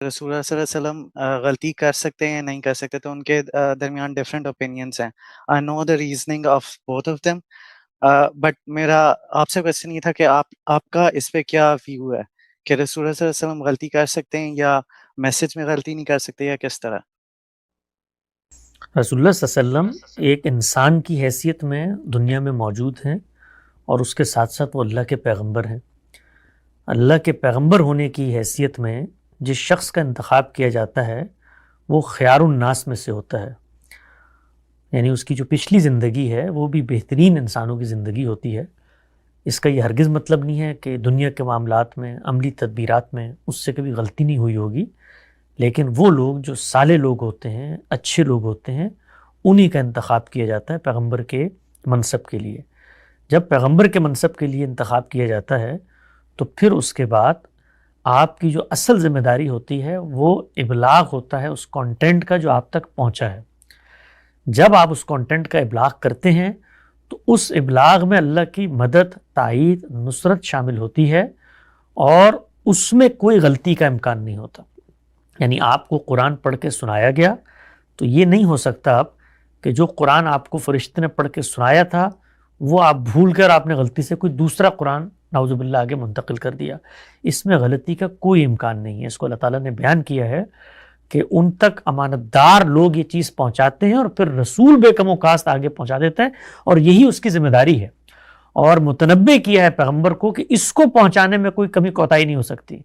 رسول اللہ صلی اللہ علیہ وسلم غلطی کر سکتے ہیں یا نہیں کر سکتے، تو ان کے درمیان ڈفرینٹ اوپینینس ہیں. I know the reasoning of both of them, but میرا آپ سے کوشچن یہ تھا کہ آپ کا اس پہ کیا ویو ہے کہ رسول اللہ صلی اللہ علیہ وسلم غلطی کر سکتے ہیں یا میسج میں غلطی نہیں کر سکتے، یا کس طرح؟ رسول اللہ صلی اللہ علیہ وسلم ایک انسان کی حیثیت میں دنیا میں موجود ہیں، اور اس کے ساتھ ساتھ وہ اللہ کے پیغمبر ہیں. اللہ کے پیغمبر ہونے کی حیثیت میں جس شخص کا انتخاب کیا جاتا ہے وہ خیار الناس میں سے ہوتا ہے، یعنی اس کی جو پچھلی زندگی ہے وہ بھی بہترین انسانوں کی زندگی ہوتی ہے. اس کا یہ ہرگز مطلب نہیں ہے کہ دنیا کے معاملات میں، عملی تدبیرات میں اس سے کبھی غلطی نہیں ہوئی ہوگی، لیکن وہ لوگ جو صالح لوگ ہوتے ہیں، اچھے لوگ ہوتے ہیں، انہی کا انتخاب کیا جاتا ہے پیغمبر کے منصب کے لیے. جب پیغمبر کے منصب کے لیے انتخاب کیا جاتا ہے تو پھر اس کے بعد آپ کی جو اصل ذمہ داری ہوتی ہے وہ ابلاغ ہوتا ہے اس کانٹینٹ کا جو آپ تک پہنچا ہے. جب آپ اس کانٹینٹ کا ابلاغ کرتے ہیں تو اس ابلاغ میں اللہ کی مدد، تائید، نصرت شامل ہوتی ہے، اور اس میں کوئی غلطی کا امکان نہیں ہوتا. یعنی آپ کو قرآن پڑھ کے سنایا گیا تو یہ نہیں ہو سکتا اب کہ جو قرآن آپ کو فرشتے نے پڑھ کے سنایا تھا وہ آپ بھول کر آپ نے غلطی سے کوئی دوسرا قرآن نعوذ باللہ آگے منتقل کر دیا. اس میں غلطی کا کوئی امکان نہیں ہے. اس کو اللہ تعالیٰ نے بیان کیا ہے کہ ان تک امانت دار لوگ یہ چیز پہنچاتے ہیں اور پھر رسول بے کم و کاست آگے پہنچا دیتا ہے، اور یہی اس کی ذمہ داری ہے. اور متنبع کیا ہے پیغمبر کو کہ اس کو پہنچانے میں کوئی کمی کوتاہی نہیں ہو سکتی،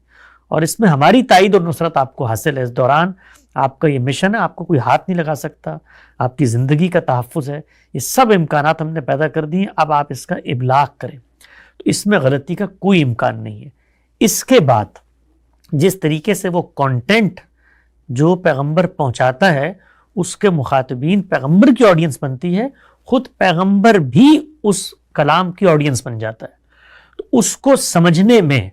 اور اس میں ہماری تائید اور نصرت آپ کو حاصل ہے. اس دوران آپ کا یہ مشن ہے، آپ کو کوئی ہاتھ نہیں لگا سکتا، آپ کی زندگی کا تحفظ ہے. یہ سب امکانات ہم نے پیدا کر دیے، اب آپ اس کا ابلاغ کریں. تو اس میں غلطی کا کوئی امکان نہیں ہے. اس کے بعد جس طریقے سے وہ کانٹینٹ جو پیغمبر پہنچاتا ہے اس کے مخاطبین پیغمبر کی آڈینس بنتی ہے، خود پیغمبر بھی اس کلام کی آڈینس بن جاتا ہے. تو اس کو سمجھنے میں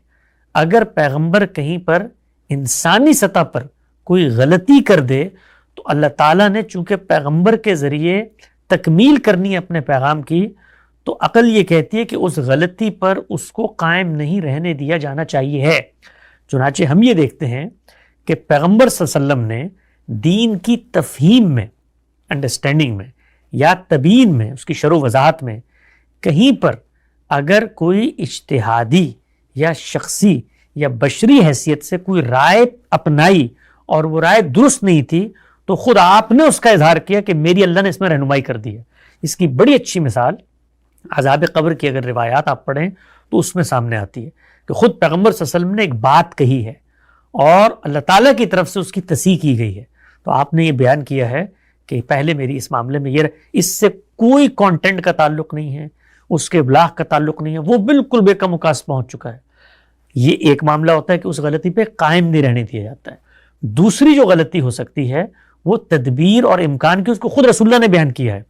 اگر پیغمبر کہیں پر انسانی سطح پر کوئی غلطی کر دے تو اللہ تعالیٰ نے چونکہ پیغمبر کے ذریعے تکمیل کرنی ہے اپنے پیغام کی، تو عقل یہ کہتی ہے کہ اس غلطی پر اس کو قائم نہیں رہنے دیا جانا چاہیے ہے. چنانچہ ہم یہ دیکھتے ہیں کہ پیغمبر صلی اللہ علیہ وسلم نے دین کی تفہیم میں، انڈرسٹینڈنگ میں یا تبیین میں، اس کی شرح و وضاحت میں کہیں پر اگر کوئی اجتہادی یا شخصی یا بشری حیثیت سے کوئی رائے اپنائی اور وہ رائے درست نہیں تھی تو خود آپ نے اس کا اظہار کیا کہ میری اللہ نے اس میں رہنمائی کر دی ہے. اس کی بڑی اچھی مثال عذاب قبر کی اگر روایات آپ پڑھیں تو اس میں سامنے آتی ہے کہ خود پیغمبر صلی اللہ علیہ وسلم نے ایک بات کہی ہے اور اللہ تعالیٰ کی طرف سے اس کی تصحیح کی گئی ہے. تو آپ نے یہ بیان کیا ہے کہ پہلے میری اس معاملے میں اس سے کوئی کانٹینٹ کا تعلق نہیں ہے، اس کے ابلاغ کا تعلق نہیں ہے، وہ بالکل بے کم و کاست پہنچ چکا ہے. یہ ایک معاملہ ہوتا ہے کہ اس غلطی پہ قائم نہیں رہنے دیا جاتا ہے. دوسری جو غلطی ہو سکتی ہے وہ تدبیر اور امکان کی، اس کو خود رسول اللہ نے بیان کیا ہے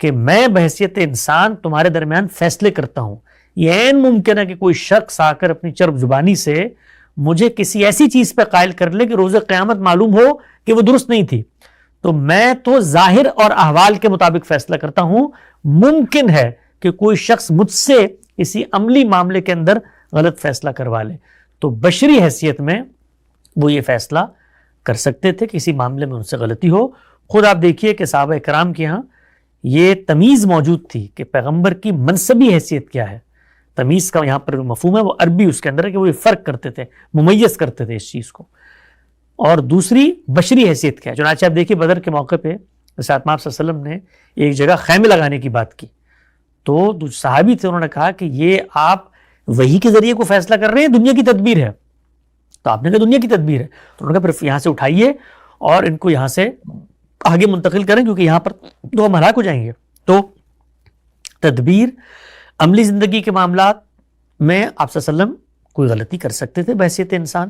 کہ میں بحیثیت انسان تمہارے درمیان فیصلے کرتا ہوں. یہ عین ممکن ہے کہ کوئی شخص آ کر اپنی چرب زبانی سے مجھے کسی ایسی چیز پہ قائل کر لے کہ روز قیامت معلوم ہو کہ وہ درست نہیں تھی، تو میں تو ظاہر اور احوال کے مطابق فیصلہ کرتا ہوں. ممکن ہے کہ کوئی شخص مجھ سے کسی عملی معاملے کے اندر غلط فیصلہ کروا لے، تو بشری حیثیت میں وہ یہ فیصلہ کر سکتے تھے کسی معاملے میں ان سے غلطی ہو. خود آپ دیکھیے کہ صحابہ کرام کے ہاں یہ تمیز موجود تھی کہ پیغمبر کی منصبی حیثیت کیا ہے. تمیز کا یہاں پر مفہوم ہے وہ عربی اس کے اندر ہے کہ وہ یہ فرق کرتے تھے، ممیز کرتے تھے اس چیز کو. اور دوسری بشری حیثیت کیا ہے. چنانچہ آپ دیکھیے بدر کے موقع پہ ساتھ آپ صلی اللہ علیہ وسلم نے ایک جگہ خیمے لگانے کی بات کی، تو جو صحابی تھے انہوں نے کہا کہ یہ آپ وحی کے ذریعے کو فیصلہ کر رہے ہیں، دنیا کی تدبیر ہے. تو آپ نے کہا دنیا کی تدبیر ہے، تو انہوں نے کہا پھر یہاں سے اٹھائیے اور ان کو یہاں سے آگے منتقل کریں کیونکہ یہاں پر تو ہم ہلاک ہو جائیں گے. تو تدبیر عملی زندگی کے معاملات میں آپ صلی اللہ علیہ وسلم کوئی غلطی کر سکتے تھے بحیثیت انسان.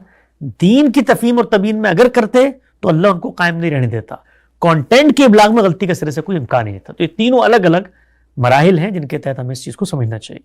دین کی تفہیم اور تبیین میں اگر کرتے تو اللہ ان کو قائم نہیں رہنے دیتا. کانٹینٹ کے ابلاغ میں غلطی کا سرے سے کوئی امکان نہیں تھا. تو یہ تینوں الگ الگ مراحل ہیں جن کے تحت ہمیں اس چیز کو سمجھنا چاہیے.